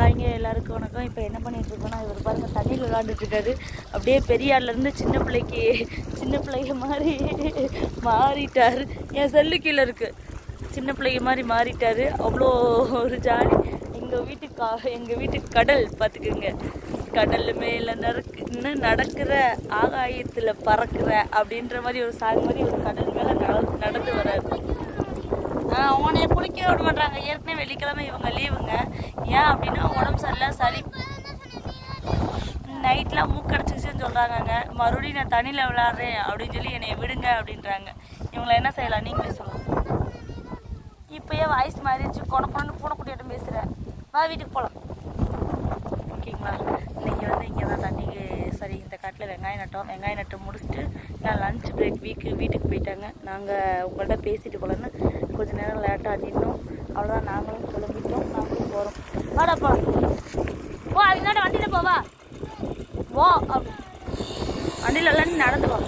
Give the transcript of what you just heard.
ஹாய்ங்க எல்லாருக்கும் வணக்கம். இப்போ என்ன பண்ணிட்டு இருக்கோம்னா, இவர் பாருங்க தண்ணியில் விளையாண்டுட்டு இருக்காரு. அப்படியே பெரியார்லேருந்து சின்ன பிள்ளைங்க மாதிரி மாறிட்டார். என் செல்லு கீழே இருக்கு. சின்ன பிள்ளைங்க மாதிரி மாறிட்டாரு. அவ்வளோ ஒரு ஜாலி. எங்கள் வீட்டுக்கு கடல் பார்த்துக்குங்க. கடல் மேலே நடக்கிற ஆகாயத்தில் பறக்கிற அப்படின்ற மாதிரி ஒரு சாங் மாதிரி ஒரு கடல் மேலே நடந்து வர்றாரு. அவனே குளிக்க விட மாட்டாங்க. ஏற்கனவே வெள்ளிக்கிழமை இவங்க லீவுங்க. ஏன் அப்படின்னா உடம்பு சரியில்லை, சளி, நைட்லாம் மூக்கடைச்சிச்சுன்னு சொல்கிறாங்கங்க. மறுபடியும் நான் தண்ணியில் விளையாடுறேன் அப்படின்னு சொல்லி என்னை விடுங்க அப்படின்றாங்க. இவங்களை என்ன செய்யலாம் நீங்களே சொல்லலாம். இப்போயே வாய்ஸ் மாறிடுச்சு. கொண்டு பூனைக்குட்டியாட்டம் பேசுகிறேன். வா வீட்டுக்கு போகலாம். ஓகேங்களா? இன்றைக்கி இங்கே தான் தண்ணிக்கு சரி இந்த காட்டில் வெங்காயம் நட்டு முடிச்சுட்டு நான் லன்ச் பிரேக் வீட்டுக்கு போயிட்டாங்க. நாங்கள் உங்கள்கிட்ட பேசிட்டு போகலன்னு கொஞ்சம் நேரம் லேட்டாக நின்னோம். அவ்வளோதான், நாங்களும் கிளம்பிட்டோம். நாங்களும் போகிறோம். வாடா போகலாம். ஓ அதுக்காண்ட வண்டியில் போவா. ஓ வண்டியில் எல்லாம் நடந்து வா.